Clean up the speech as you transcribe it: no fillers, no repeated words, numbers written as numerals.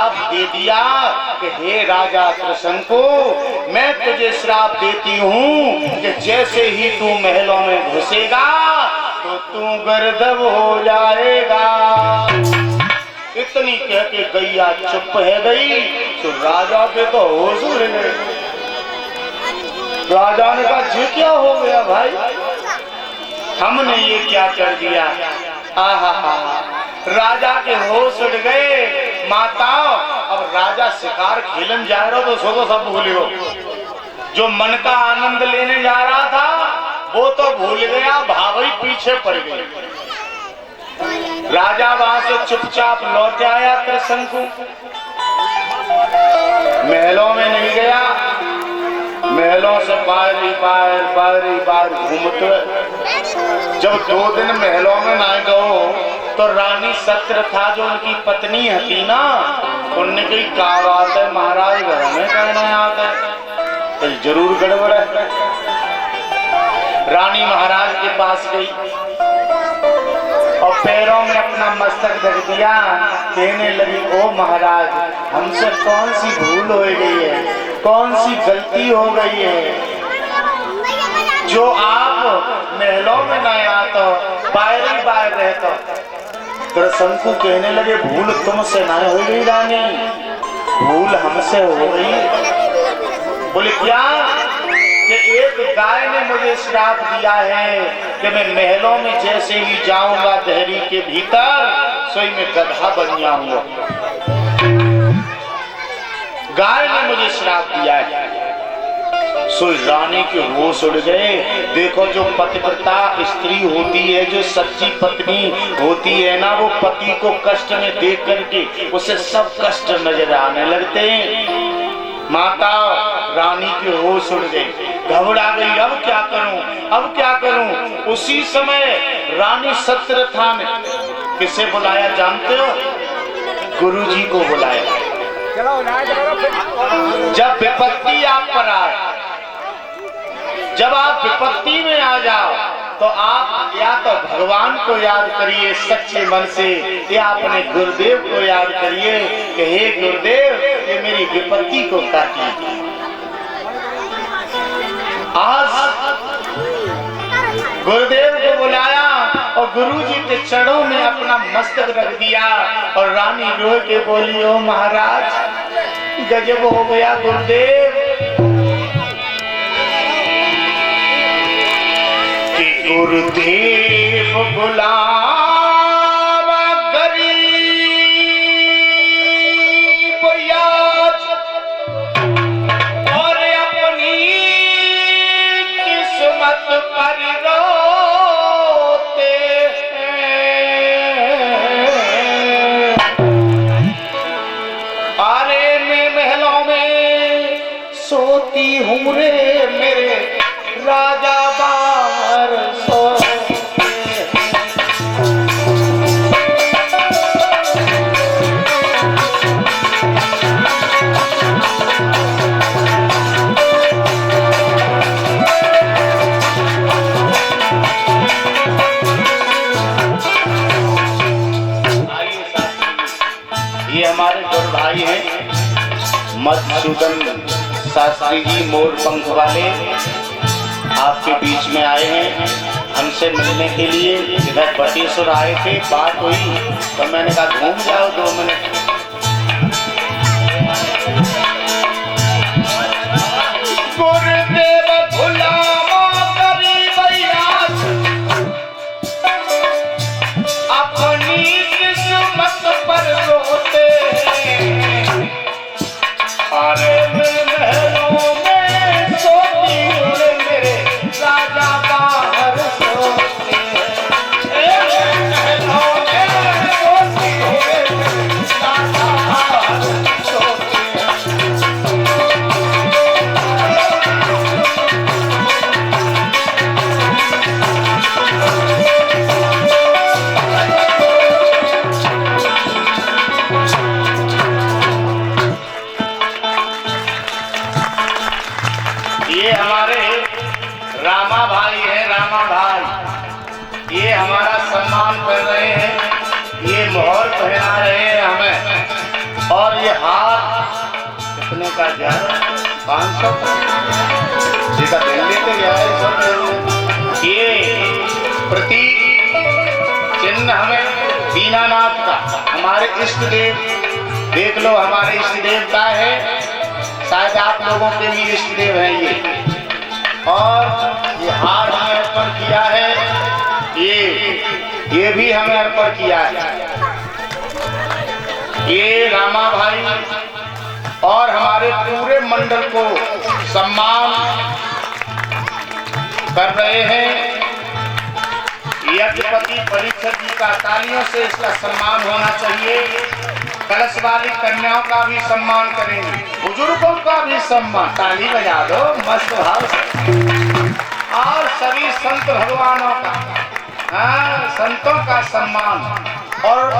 श्राप दे दिया कि हे राजा त्रिशंकु, मैं तुझे श्राप देती हूँ कि जैसे ही तू महलों में घुसेगा तो तू गर्दभ हो जाएगा। इतनी कह के गैया चुप है गई तो राजा के तो होश उड़ गए। राजा ने कहा जी क्या हो गया भाई, हमने ये क्या कर दिया। आहा हा, राजा के होश उड़ गए। माता अब राजा शिकार खेलन जा रहा तो सो तो सब भूल हो, जो मन का आनंद लेने जा रहा था वो तो भूल गया, भाभी पीछे पड़ गई। राजा वहां से चुपचाप लौट आया त्रिशंकु, महलों में नहीं गया। महलों से बाहर घूमते। जब 2 दिन महलों में ना गो तो रानी सत्र था जो उनकी पत्नी थी ना, उनने कही क्या बात है महाराज घर में कहना आता है, तो जरूर गड़बड़ है। रानी महाराज के पास गई और पैरों में अपना मस्तक रख दिया, कहने लगी ओ महाराज हमसे कौन सी भूल हो गई है, कौन सी गलती हो गई है जो आप महलों में न आते बाहर रहते। त्रिशंकु कहने लगे भूल तुमसे ना हो गई रानी, भूल हमसे हो गई। बोले क्या कि एक गाय ने मुझे श्राप दिया है कि मैं महलों में जैसे ही जाऊंगा दहरी के भीतर सोई में गधा बन जाऊंगा। गाय ने मुझे श्राप दिया है। सो रानी के होश उड़ गए। देखो जो पतिव्रता स्त्री होती है, जो सच्ची पत्नी होती है ना, वो पति को कष्ट में देख करके उसे सब कष्ट नजर आने लगते हैं। माता रानी के होश उड़ गए, घबरा गई, अब क्या करूं, अब क्या करूं। उसी समय रानी सत्रथा ने किसे बुलाया जानते हो? गुरुजी को बुलाया। जब विपत्ति आप पर आए, जब आप विपत्ति में आ जाओ तो आप या तो भगवान को याद करिए सच्चे मन से, या अपने गुरुदेव को याद करिए कि हे गुरुदेव ये मेरी विपत्ति को काटिए। आज गुरुदेव को बुलाया और गुरुजी के चरणों में अपना मस्तक रख दिया और रानी रो के बोली ओ महाराज गजब हो गया गुरुदेव, कि गुरुदेव बुलावा गरीब याद और अपनी किस्मत पर रोते हैं। अरे मैं महलों में सोती हूँ रे मेरे राजा बाहर सोते। ये हमारे गुरु भाई हैं मधुसूदन शास्त्री जी, मोर पंख वाले, आपके बीच में आए हैं हमसे मिलने के लिए। इधर बटेश्वर आए थे, बात हुई तो मैंने कहा घूम जाओ 2 मिनट। गुरुदेव भुलावा गरीब याद अपनी किस्मत पर रोते हैं। अरे महलों में सोती हूँ मेरे राजा बाहर सोते हैं। महलों में सोती हूँ मेरे राजा बाहर सोते ये हमारे रामा भाई है, रामा भाई ये हमारा सम्मान कर रहे हैं, ये मोहर पहना रहे हैं हमें और ये हार कितने का गया? 500 सीधा दिल्ली से गया है सर। ये प्रतीक चिन्ह हमें दीनानाथ का, हमारे इष्ट देव, देख लो हमारे इष्ट देवता है, शायद आप लोगों के भी इष्ट देव हैं ये। और ये हार हमें अर्पण किया है, ये भी हमें अर्पण किया है। ये रामा भाई और हमारे पूरे मंडल को सम्मान कर रहे हैं। यज्ञपति परीक्षित जी का तालियों से इसका सम्मान होना चाहिए। कलश वाली कन्याओं का भी सम्मान करेंगे, बुजुर्गों का भी सम्मान, ताली बजा दो मस्त भाव से। और सभी संत भगवानों का, संतों का सम्मान। और